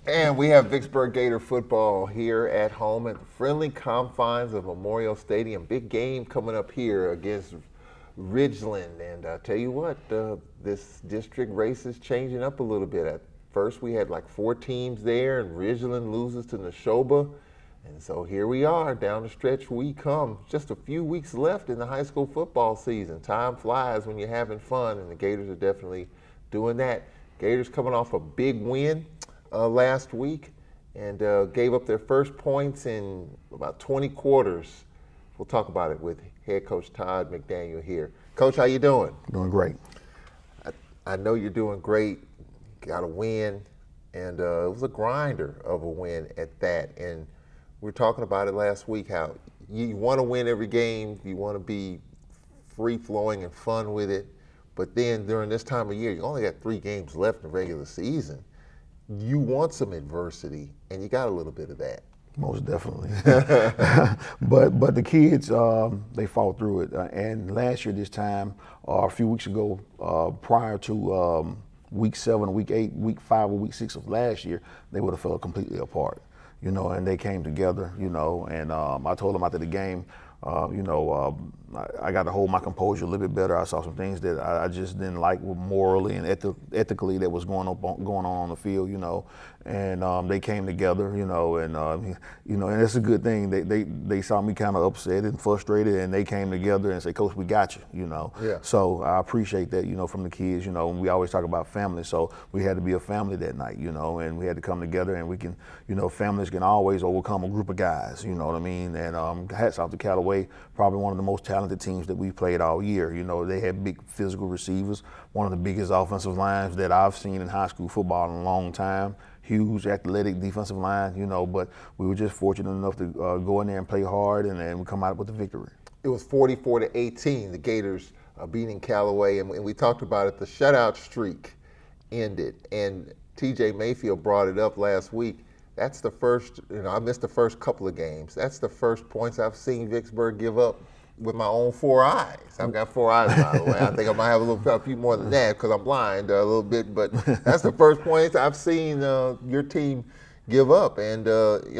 And we have Vicksburg Gator football here at home at the friendly confines of Memorial Stadium. Big game coming up here against Ridgeland. And I tell you what, this district race is changing up a little bit. At first, we had like 4 teams there, and Ridgeland loses to Neshoba. And so here we are, down the stretch we come. Just a few weeks left in the high school football season. Time flies when you're having fun, and the Gators are definitely doing that. Gators coming off a big win last week and gave up their first points in about 20 quarters. We'll talk about it with head coach Todd McDaniel here. Coach, how you doing? Doing great. I know you're doing great. Got a win, and it was a grinder of a win at that. And we were talking about it last week, how you want to win every game. You want to be free-flowing and fun with it. But then during this time of year, you only got 3 games left in the regular season. You want some adversity, and you got a little bit of that. Most definitely. but the kids, they fought through it. And last year this time, a few weeks ago, prior to week 7, week 8, week 5, or week 6 of last year, they would have fell completely apart. And they came together, and I told them after the game, I got to hold my composure a little bit better. I saw some things that I just didn't like morally and ethically that was going on the field, and they came together, and it's a good thing. They saw me kind of upset and frustrated, and they came together and said, "Coach, we got you," Yeah. So I appreciate that, from the kids, and we always talk about family, so we had to be a family that night, and we had to come together, and we can, families can always overcome a group of guys, you know what I mean? And hats off to Callaway, probably one of the most talented teams that we've played all year. They had big physical receivers, one of the biggest offensive lines that I've seen in high school football in a long time. Huge athletic defensive line, but we were just fortunate enough to go in there and play hard and come out with the victory. It was 44-18, the Gators beating Callaway, and we talked about it. The shutout streak ended, and TJ Mayfield brought it up last week. That's the first, I missed the first couple of games. That's the first points I've seen Vicksburg give up with my own 4 eyes. I've got 4 eyes, by the way. I think I might have a few more than that because I'm blind a little bit, but that's the first points I've seen your team give up. And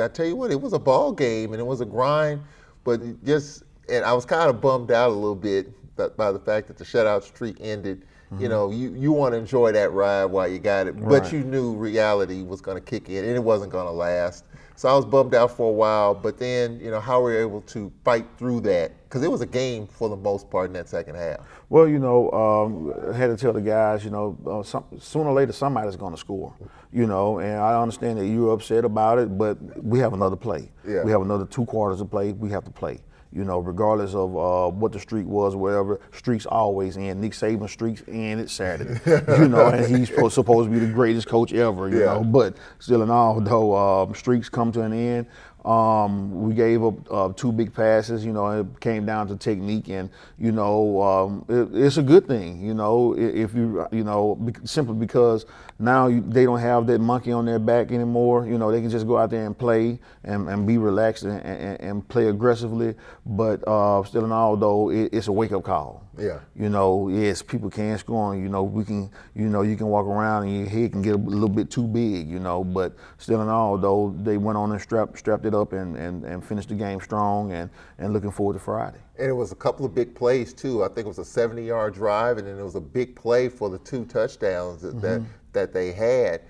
I tell you what, it was a ball game and it was a grind, but and I was kind of bummed out a little bit by the fact that the shutout streak ended. Mm-hmm. You want to enjoy that ride while you got it, right. But you knew reality was going to kick in and it wasn't going to last. So I was bummed out for a while, but then, how were we able to fight through that? Because it was a game for the most part in that second half. Well, I had to tell the guys, sooner or later somebody's going to score, and I understand that you're upset about it, but we have another play. Yeah. We have another 2 quarters to play. We have to play. Regardless of what the streak was, whatever, streaks always end. Nick Saban's streaks ended Saturday, and he's supposed to be the greatest coach ever, but still in all, though, streaks come to an end. We gave up 2 big passes, it came down to technique, and, it's a good thing, if simply because now they don't have that monkey on their back anymore, they can just go out there and play and be relaxed and play aggressively, but still in all, though, it's a wake-up call. Yeah. Yes, people can score, and, we can, you can walk around and your head can get a little bit too big, but still in all, though, they went on and strapped it up and finished the game strong and looking forward to Friday. And it was a couple of big plays, too. I think it was a 70-yard drive, and then it was a big play for the 2 touchdowns that they had.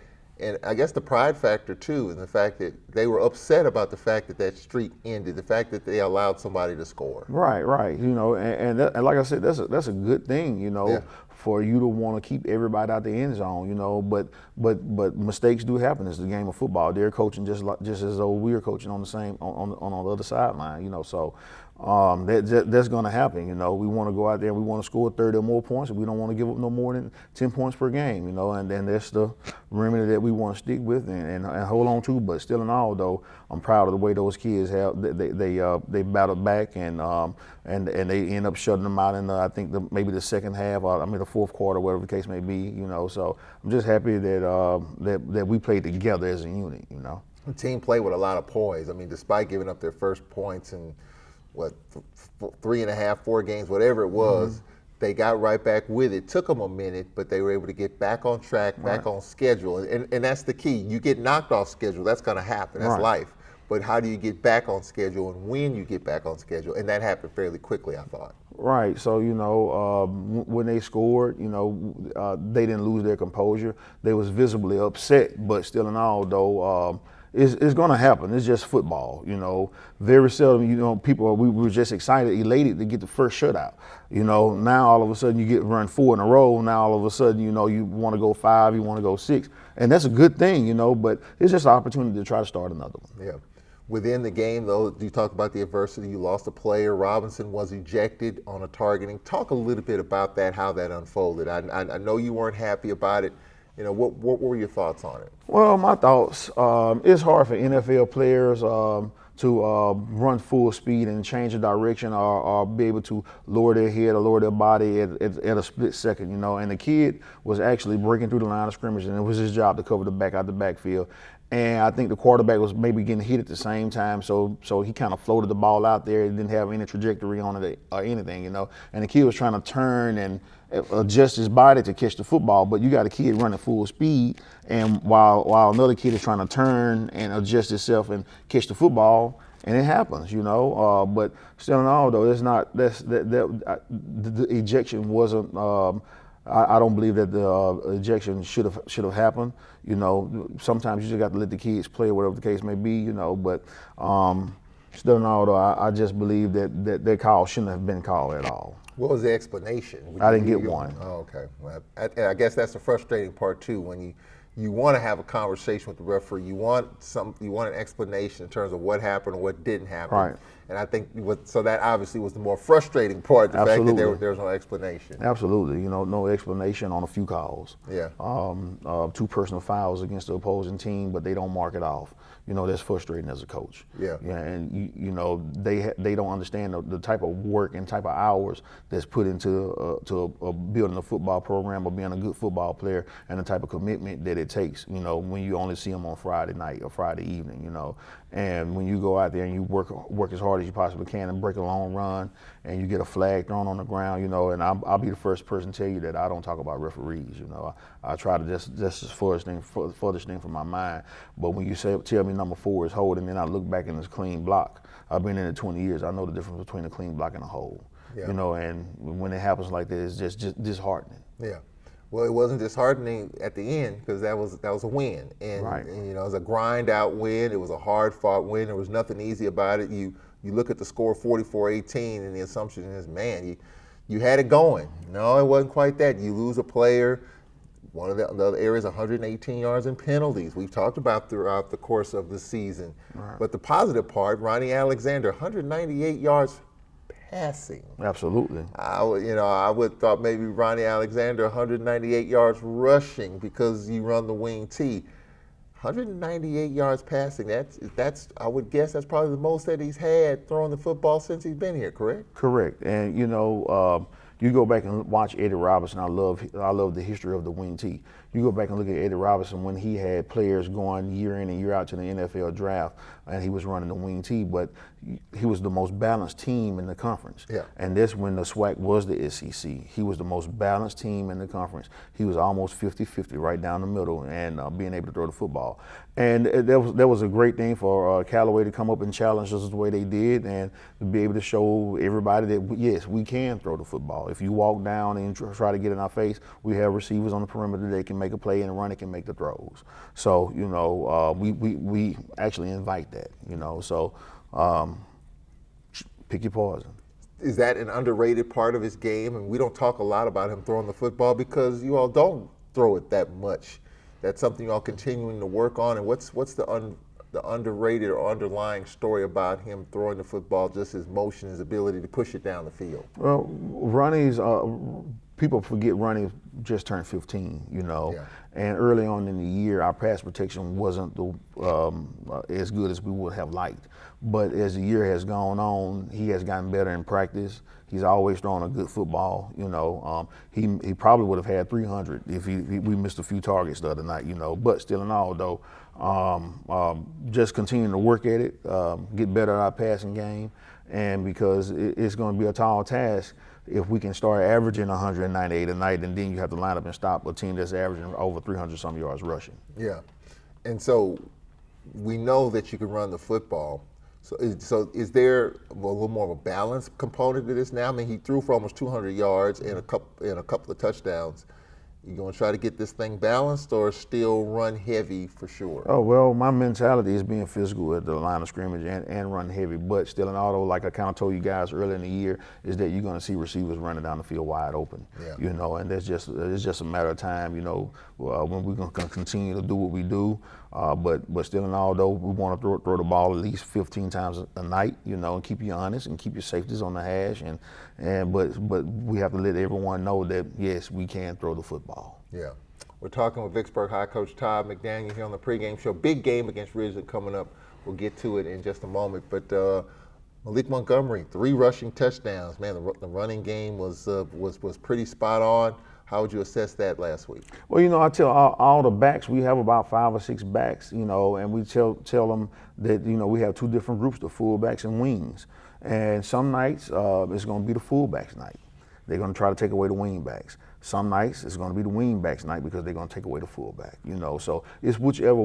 And I guess the pride factor, too, and the fact that they were upset about the fact that streak ended, the fact that they allowed somebody to score. Right. And like I said, that's a good thing, Yeah. for you to want to keep everybody out the end zone, but mistakes do happen. It's the game of football. They're coaching just as though we're coaching on the same on the other sideline, so that's going to happen. We want to go out there and we want to score 30 or more points, and we don't want to give up no more than 10 points per game, and then that's the remedy that we want to stick with and hold on to. But still in all, though, I'm proud of the way those kids have they battled back and they end up shutting them out in I think maybe the second half, the fourth quarter, whatever the case may be, So I'm just happy that we played together as a unit, The team played with a lot of poise. despite giving up their first points in 3.5, 4 games, whatever it was, they got right back with it. Took them a minute, but they were able to get back on track, back on schedule. And that's the key. You get knocked off schedule, that's going to happen. That's life. But how do you get back on schedule and when you get back on schedule? And that happened fairly quickly, I thought. Right. So, when they scored, they didn't lose their composure. They was visibly upset, but still in all, though, it's going to happen. It's just football, Very seldom, we were just excited, elated to get the first shutout. Now all of a sudden you get run 4 in a row. Now all of a sudden, you want to go 5, you want to go 6. And that's a good thing, but it's just an opportunity to try to start another one. Yeah. Within the game, though, you talked about the adversity. You lost a player. Robinson was ejected on a targeting. Talk a little bit about that, how that unfolded. I know you weren't happy about it. What were your thoughts on it? Well, my thoughts, it's hard for NFL players to run full speed and change the direction or be able to lower their head or lower their body at a split second, And the kid was actually breaking through the line of scrimmage, and it was his job to cover the back out the backfield. And I think the quarterback was maybe getting hit at the same time, so he kind of floated the ball out there. It didn't have any trajectory on it or anything, And the kid was trying to turn and adjust his body to catch the football, but you got a kid running full speed, and while another kid is trying to turn and adjust himself and catch the football, and it happens, But still in all, though, it's not the ejection wasn't. I don't believe that the ejection should have happened. Sometimes you just got to let the kids play, whatever the case may be. But still in all, though, I just believe that call shouldn't have been called at all. What was the explanation? I didn't get one. Oh, okay. Well, I guess that's the frustrating part too. When you want to have a conversation with the referee, you want an explanation in terms of what happened or what didn't happen. Right. And I think so that obviously was the more frustrating part, the fact that there was no explanation. Absolutely. No explanation on a few calls. Yeah. 2 personal fouls against the opposing team, but they don't mark it off. That's frustrating as a coach. Yeah. And they don't understand the type of work and type of hours that's put into building a football program or being a good football player, and the type of commitment that it takes. When you only see them on Friday night or Friday evening. And when you go out there and you work as hard as you possibly can and break a long run, and you get a flag thrown on the ground, and I'll be the first person to tell you that I don't talk about referees. I try to just as furthest thing from my mind. But when you tell me number 4 is holding, then I look back and it's clean block. I've been in it 20 years. I know the difference between a clean block and a hold. Yeah. And when it happens like that, it's just disheartening. Yeah. Well, it wasn't disheartening at the end because that was a win, and it was a grind out win. It was a hard fought win. There was nothing easy about it. You look at the score 44-18, and the assumption is, man, you had it going. No, it wasn't quite that. You lose a player. One of the other areas, 118 yards in penalties. We've talked about throughout the course of the season. Right. But the positive part, Ronnie Alexander, 198 yards passing. Absolutely. I would thought maybe Ronnie Alexander 198 yards rushing because you run the wing T. 198 yards passing. That's I would guess that's probably the most that he's had throwing the football since he's been here. Correct. Correct. And you go back and watch Eddie Robinson. I love the history of the wing T. You go back and look at Eddie Robinson when he had players going year in and year out to the NFL draft, and he was running the wing T, but he was the most balanced team in the conference. Yeah. And that's when the SWAC was the SEC. He was the most balanced team in the conference. He was almost 50-50 right down the middle and being able to throw the football. And that was a great thing for Callaway to come up and challenge us the way they did and to be able to show everybody that, yes, we can throw the football. If you walk down and try to get in our face, we have receivers on the perimeter that can make a play and run it can make the throws. So, we actually invite that, so pick your poison. Is that an underrated part of his game? And we don't talk a lot about him throwing the football because you all don't throw it that much. That's something you all continuing to work on. And what's the underrated or underlying story about him throwing the football, just his motion, his ability to push it down the field? Well, Ronnie's, people forget Ronnie just turned 15, Yeah. And early on in the year, our pass protection wasn't as good as we would have liked. But as the year has gone on, he has gotten better in practice. He's always thrown a good football. He probably would have had 300 if we missed a few targets the other night. But still in all, though, Just continuing to work at it, get better at our passing game, and because it's going to be a tall task if we can start averaging 198 a night, and then you have to line up and stop a team that's averaging over 300 some yards rushing. Yeah, and so we know that you can run the football. So is there a little more of a balance component to this now? I mean, he threw for almost 200 yards and a couple of touchdowns. You going to try to get this thing balanced or still run heavy for sure? Oh, well, my mentality is being physical at the line of scrimmage and run heavy, but still in auto, like I kind of told you guys earlier in the year, is that you're going to see receivers running down the field wide open, you know, and it's just a matter of time, you know, when we're going to continue to do what we do, but still in auto, we want to throw the ball at least 15 times a night, you know, and keep you honest and keep your safeties on the hash, but we have to let everyone know that, yes, we can throw the football. Yeah. We're talking with Vicksburg High Coach Todd McDaniel here on the pregame show. Big game against Ridgeland coming up. We'll get to it in just a moment. But Malik Montgomery, 3 rushing touchdowns. Man, the running game was pretty spot on. How would you assess that last week? Well, you know, I tell all the backs, we have about 5 or 6 backs, you know, and we tell them that, you know, we have 2 different groups, the fullbacks and wings. And some nights it's going to be the fullbacks night. They're going to try to take away the wing backs. Some nights it's going to be the wing backs night because they're going to take away the fullback, you know. So it's whichever.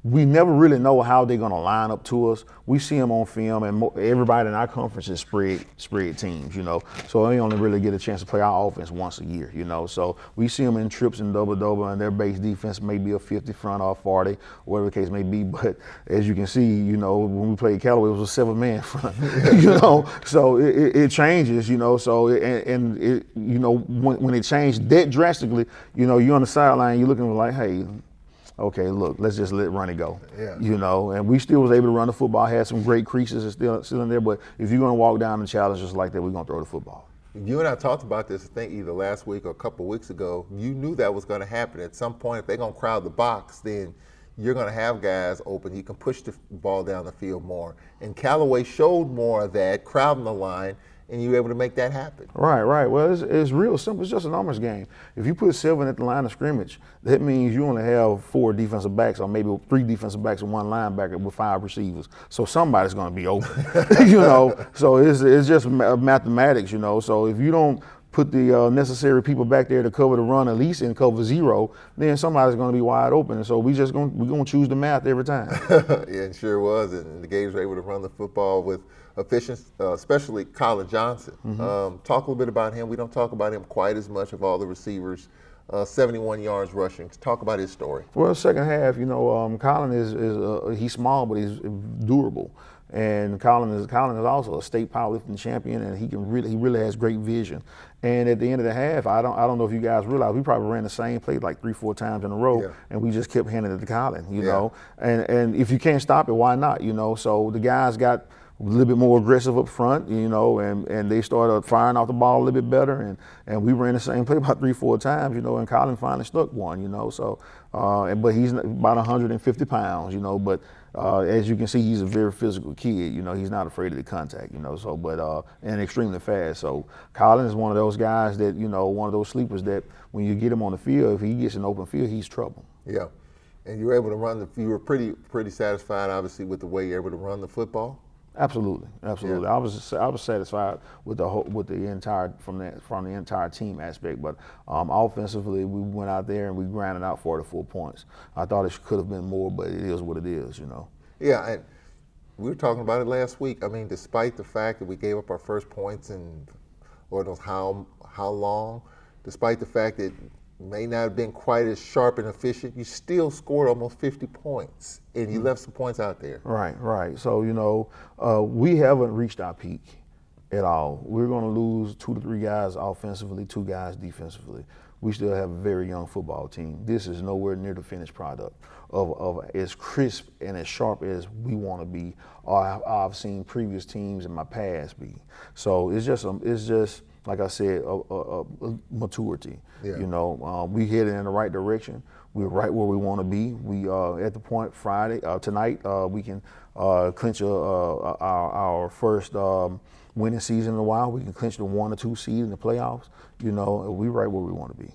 We never really know how they're going to line up to us. We see them on film, and everybody in our conference is spread teams, you know. So they only really get a chance to play our offense once a year, you know. So we see them in trips and double, and their base defense may be a 50 front or 40, whatever the case may be. But as you can see, you know, when we played Callaway, it was a 7-man front, you know. So it changes, you know. So and it, you know, when it changed that drastically, you know, you're on the sideline, you're looking like, hey, okay, look, let's just let Ronnie go. Yeah. You know, and we still was able to run the football, had some great creases and still in there, but if you're going to walk down the challenge just like that, we're going to throw the football. You and I talked about this, I think, either last week or a couple of weeks ago. You knew that was going to happen. At some point, if they're going to crowd the box, then you're going to have guys open. You can push the ball down the field more. And Callaway showed more of that, crowding the line, and you were able to make that happen. Right. Well, it's real simple. It's just a numbers game. If you put 7 at the line of scrimmage, that means you only have 4 defensive backs or maybe 3 defensive backs and 1 linebacker with 5 receivers. So somebody's going to be open, you know. So it's just mathematics, you know. So if you don't put the necessary people back there to cover the run, at least in cover 0, then somebody's going to be wide open. And so we're going to choose the math every time. Yeah, it sure was. And the Gators were able to run the football with efficiency, especially Colin Johnson. Talk a little bit about him. We don't talk about him quite as much of all the receivers. 71 yards rushing. Talk about his story. Well, second half, you know, Colin is he's small, but he's durable. And Colin is also a state powerlifting champion, and he really has great vision. And at the end of the half, I don't know if you guys realize, we probably ran the same play like 3-4 times in a row, and we just kept handing it to Colin, you know. And if you can't stop it, why not, you know? So the guys got a little bit more aggressive up front, you know, and they started firing off the ball a little bit better, and we ran the same play about 3-4 times, you know, and Colin finally stuck one, you know. So, but he's about 150 pounds, you know, but as you can see, he's a very physical kid, you know. He's not afraid of the contact, you know. So, but and extremely fast. So Colin is one of those guys that, you know, one of those sleepers that when you get him on the field, if he gets in open field, he's trouble. Yeah, and you were able to run you were pretty satisfied, obviously, with the way you're able to run the football. Absolutely. Yeah. I was satisfied with the entire team aspect, but offensively we went out there and we grinded out 44 points. I thought it could have been more, but it is what it is, you know. Yeah, and we were talking about it last week. I mean, despite the fact that we gave up our first points in Lord knows how long, despite the fact that may not have been quite as sharp and efficient, you still scored almost 50 points, and you left some points out there. Right. So, you know, we haven't reached our peak at all. We're going to lose 2 to 3 guys offensively, 2 guys defensively. We still have a very young football team. This is nowhere near the finished product of as crisp and as sharp as we want to be, or I've seen previous teams in my past be. So it's just like I said, a maturity. Yeah. You know, we headed in the right direction. We're right where we want to be. We at the point tonight we can clinch our first winning season in a while. We can clinch the 1 or 2 seed in the playoffs. You know, we're right where we want to be.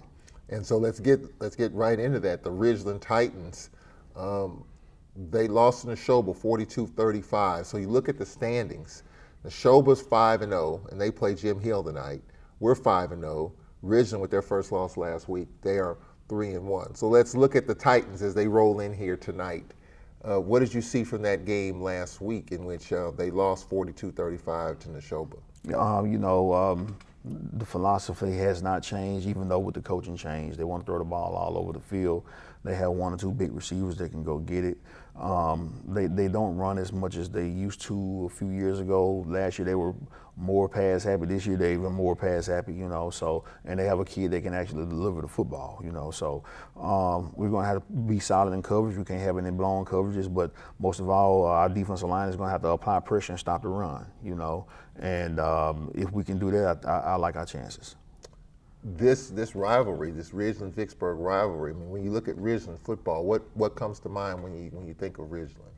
And so let's get right into that. The Ridgeland Titans. They lost in the Neshoba 42-35. So you look at the standings. Neshoba's 5-0, and they play Jim Hill tonight. We're 5-0. Ridgeland, with their first loss last week, they are 3-1. So let's look at the Titans as they roll in here tonight. What did you see from that game last week in which they lost 42-35 to Neshoba? The philosophy has not changed, even though with the coaching change. They want to throw the ball all over the field. They have one or two big receivers that can go get it. They don't run as much as they used to a few years ago. Last year they were more pass happy. This year they were more pass happy, So, and they have a kid that can actually deliver the football, So we're going to have to be solid in coverage. We can't have any blown coverages, but most of all, our defensive line is going to have to apply pressure and stop the run, And if we can do that, I like our chances. This rivalry, this Ridgeland-Vicksburg rivalry. I mean, when you look at Ridgeland football, what comes to mind when you think of Ridgeland?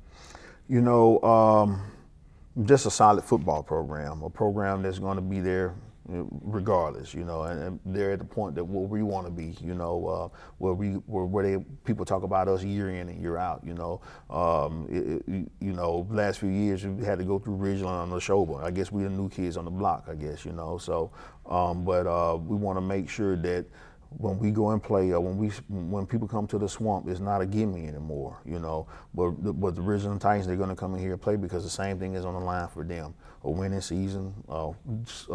Just a solid football program, a program that's going to be there regardless, and they're at the point that where we want to be, where people talk about us year in and year out, last few years we had to go through Ridgeland on the shoulder. I guess we're the new kids on the block, I guess, but we want to make sure that when we go and play, when people come to the swamp, it's not a gimme anymore, But the Ridgeland Titans, they're going to come in here and play because the same thing is on the line for them: a winning season,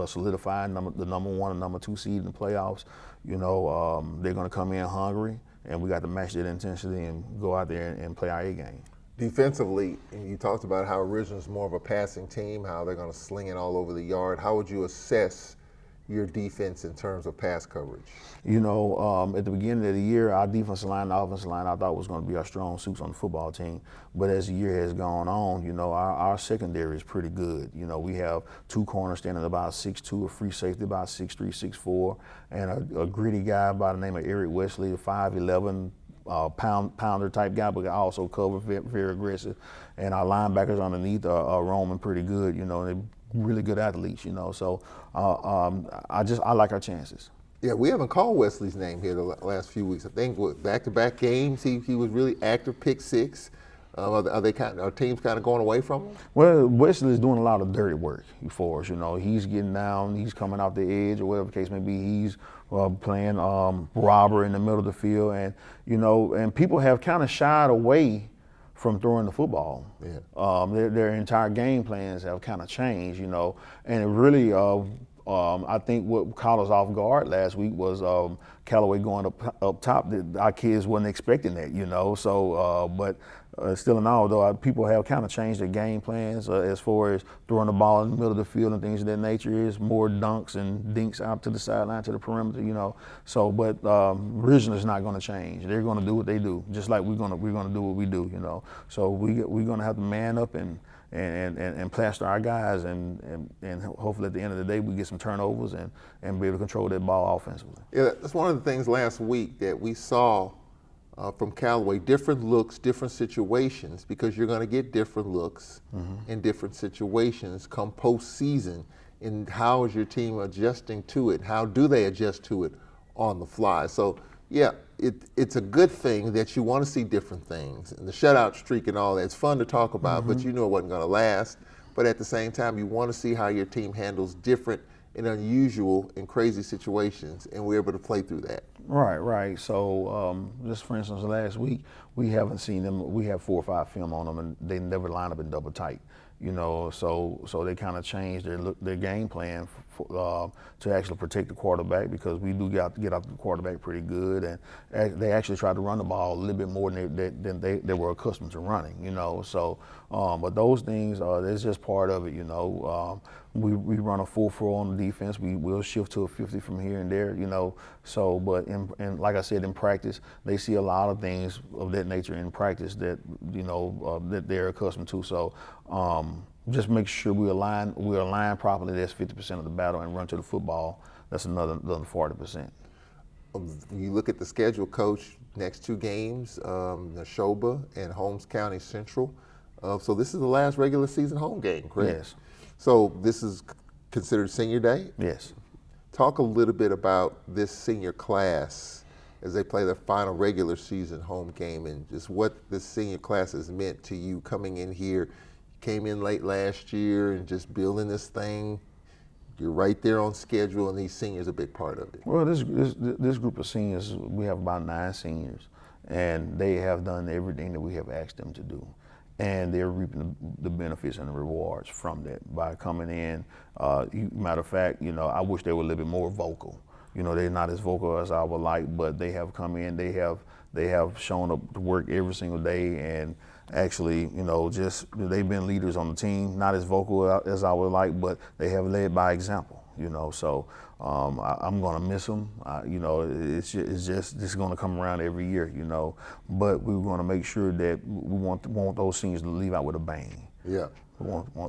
solidifying the number one and number two seed in the playoffs. They're going to come in hungry, and we got to match that intensity and go out there and play our A game. Defensively, you talked about how Ridgeland's more of a passing team, how they're going to sling it all over the yard. How would you assess your defense in terms of pass coverage? At the beginning of the year, our defensive line and offensive line I thought was going to be our strong suits on the football team. But as the year has gone on, our secondary is pretty good. We have two corners standing about 6'2", a free safety about 6'3", 6'4", and a gritty guy by the name of Eric Wesley, a 5'11", pounder type guy, but also cover very aggressive. And our linebackers underneath are roaming pretty good, they're really good athletes, So I like our chances. Yeah, we haven't called Wesley's name here the last few weeks. I think back-to-back games, he was really active, pick six. Are teams kind of going away from him? Well, Wesley's doing a lot of dirty work for us. He's getting down, he's coming off the edge, or whatever the case may be. He's playing robber in the middle of the field, and people have kind of shied away from throwing the football. Yeah. Their entire game plans have kind of changed, and it really, I think what caught us off guard last week was Callaway going up top. Our kids wasn't expecting that, but still in all, though, people have kind of changed their game plans as far as throwing the ball in the middle of the field and things of that nature. Is more dunks and dinks out to the sideline, to the perimeter, But Ridgeland is not going to change. They're going to do what they do, just like we're going to do what we do, So we're going to have to man up and plaster our guys, and hopefully at the end of the day we get some turnovers and be able to control that ball offensively. Yeah, that's one of the things last week that we saw from Callaway: different looks, different situations, because you're going to get different looks in different situations come postseason. And how is your team adjusting to it? How do they adjust to it on the fly? So yeah, it's a good thing that you want to see different things. And the shutout streak and all that, it's fun to talk about, but you knew it wasn't going to last. But at the same time, you want to see how your team handles different and unusual and crazy situations, and we're able to play through that. Right. So just for instance, last week, we haven't seen them. We have 4 or 5 film on them, and they never line up in double tight. So they kind of changed their game plan to actually protect the quarterback, because we do get off the quarterback pretty good, and they actually tried to run the ball a little bit more than they were accustomed to running, So, but those things, that's just part of it, We run a 4-4 on the defense. We'll shift to a 50 from here and there, So, but and like I said, in practice, they see a lot of things of that nature in practice that that they're accustomed to. So. Just make sure we align properly. That's 50% of the battle, and run to the football. That's another 40%. You look at the schedule, Coach. Next 2 games, Neshoba and Holmes County Central. So this is the last regular season home game, correct? Yes. So this is considered senior day? Yes. Talk a little bit about this senior class as they play their final regular season home game, and just what this senior class has meant to you coming in here. You came in late last year and just building this thing. You're right there on schedule, and these seniors are a big part of it. Well, this group of seniors, we have about 9 seniors, and they have done everything that we have asked them to do. And they're reaping the benefits and the rewards from that by coming in. Matter of fact, I wish they were a little bit more vocal. They're not as vocal as I would like, but they have come in. They have shown up to work every single day, and actually, just they've been leaders on the team. Not as vocal as I would like, but they have led by example. So I'm gonna miss them. It's gonna come around every year. But we're gonna make sure that we want those seniors to leave out with a bang. Yeah,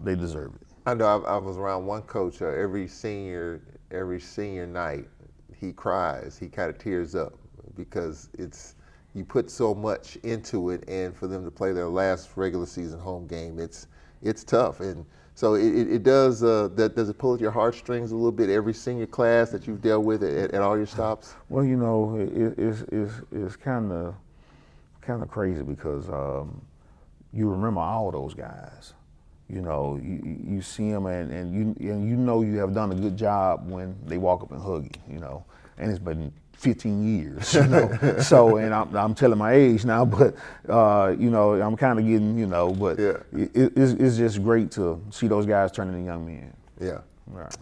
they deserve it. I know. I was around one coach. Every senior night, he cries. He kind of tears up because you put so much into it, and for them to play their last regular season home game, it's tough. And so it does. Does it pull at your heartstrings a little bit? Every senior class that you've dealt with at all your stops. Well, it's kind of crazy because you remember all those guys. You see them and you have done a good job when they walk up and hug you. And it's been 15 years, So, and I'm telling my age now, but I'm kind of getting, but yeah. It's just great to see those guys turning into young men. Yeah. Right.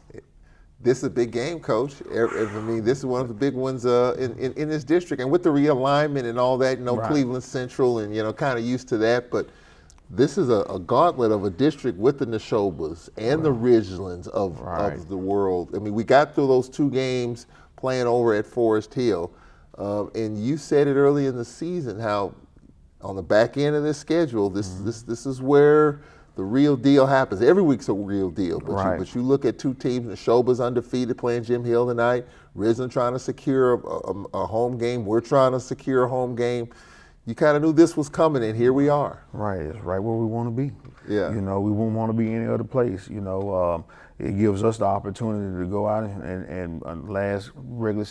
This is a big game, Coach. I mean, this is one of the big ones in this district, and with the realignment and all that, Right. Cleveland Central, and kind of used to that, but this is a gauntlet of a district with the Neshobas and the Ridgelands of the world. I mean, we got through those 2 games playing over at Forest Hill, and you said it early in the season how on the back end of this schedule, this is where the real deal happens. Every week's a real deal, but you look at 2 teams. Neshoba's undefeated playing Jim Hill tonight. Ridgeland trying to secure a home game. We're trying to secure a home game. You kind of knew this was coming, and here we are. Right, it's right where we want to be. Yeah. We won't want to be any other place. It gives us the opportunity to go out and last regular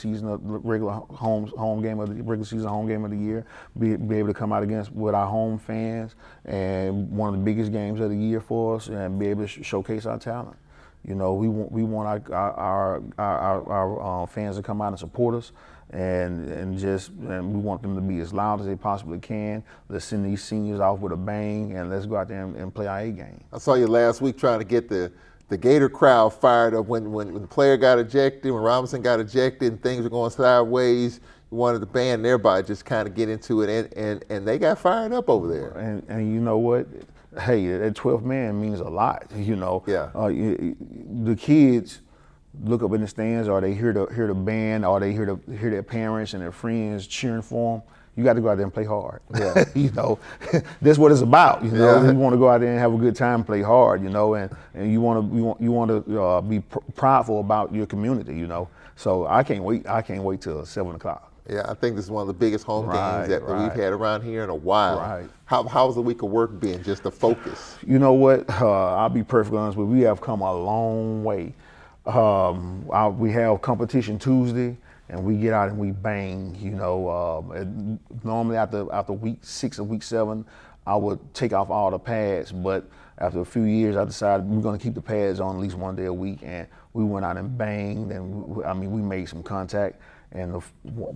home game of the year, be able to come out with our home fans, and one of the biggest games of the year for us, and be able to showcase our talent. We want our fans to come out and support us, and we want them to be as loud as they possibly can. Let's send these seniors off with a bang, and let's go out there and play our A game. I saw you last week trying to get the Gator crowd fired up when the player got ejected, when Robinson got ejected, and things were going sideways. You wanted the band and everybody just kind of get into it, and they got fired up over there. And you know what? Hey, that 12th man means a lot. Yeah. The kids look up in the stands, or they hear the band, or they hear their parents and their friends cheering for them. You got to go out there and play hard. Yeah. That's what it's about. Yeah. You want to go out there and have a good time, play hard. And you want to be prideful about your community. So I can't wait. I can't wait till 7 o'clock. Yeah, I think this is one of the biggest home games that we've had around here in a while. Right. How's the week of work been? Just the focus. You know what? I'll be perfectly honest with you. We have come a long way. We have competition Tuesday, and we get out and we bang. Normally after week 6 or week 7, I would take off all the pads, but after a few years, I decided we're going to keep the pads on at least 1 day a week, and we went out and banged, and we made some contact. And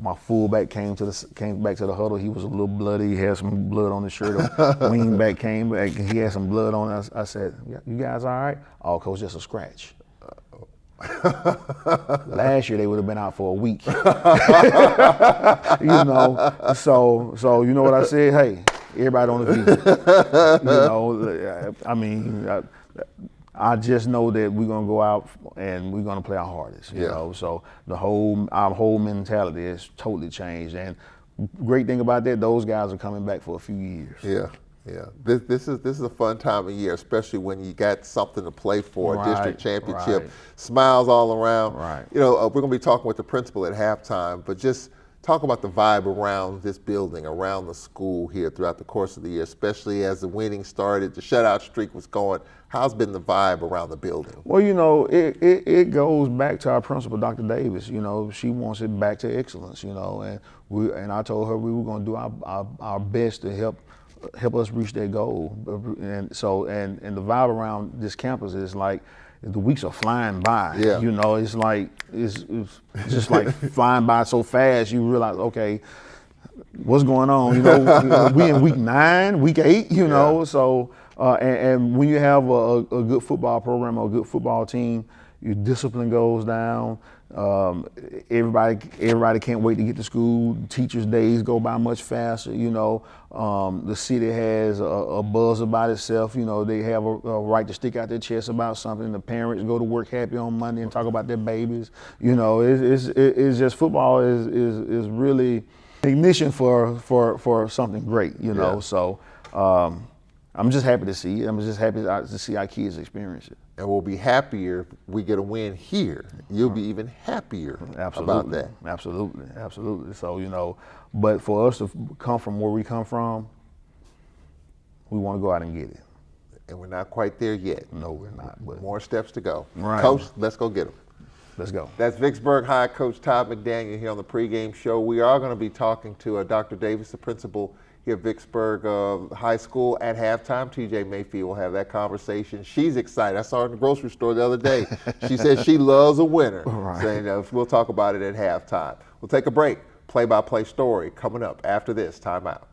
my fullback came back to the huddle. He was a little bloody. He had some blood on his shirt. Wingback came back. He had some blood on it. I said, "You guys all right?" "Oh, coach, just a scratch." Last year they would have been out for a week. So you know what I said? Hey, everybody on the field. I just know that we're gonna go out and we're gonna play our hardest. So our whole mentality has totally changed. And great thing about that, those guys are coming back for a few years. Yeah. This is a fun time of year, especially when you got something to play for, a district championship, smiles all around. Right. We're gonna be talking with the principal at halftime, but just Talk about the vibe around this building, around the school here throughout the course of the year, especially as the winning started, the shutout streak was going. How's been the vibe around the building? Well, you know, it goes back to our principal, Dr. Davis. You know, she wants it back to excellence. You know, and I told her we were going to do our best to help us reach that goal. And so and the vibe around this campus is like the weeks are flying by. Yeah. You know, it's like it's just like flying by so fast. You realize, okay, what's going on? You know, we in week 9, week 8. You know, Yeah. so. And when you have a good football program or a good football team, your discipline goes down. Everybody can't wait to get to school. Teachers' days go by much faster. You know, the city has a buzz about itself. You know, they have a right to stick out their chest about something. The parents go to work happy on Monday and talk about their babies. You know, it's just football is really ignition for something great. You know, Yeah. so. I'm just happy to see it. I'm just happy to see our kids experience it. And we'll be happier if we get a win here. You'll be even happier about that. Absolutely. So, you know, but for us to come from where we come from, we want to go out and get it. And we're not quite there yet. No, we're not. But More steps to go. Right. Coach, let's go get them. let's go. That's Vicksburg High Coach Todd McDaniel here on the pregame show. We are going to be talking to Dr. Davis, the principal here at Vicksburg High School at halftime. TJ Mayfield will have that conversation. She's excited. I saw her in the grocery store the other day. She said she loves a winner. Right. Saying we'll talk about it at halftime. We'll take a break. Play-by-play story coming up after this timeout.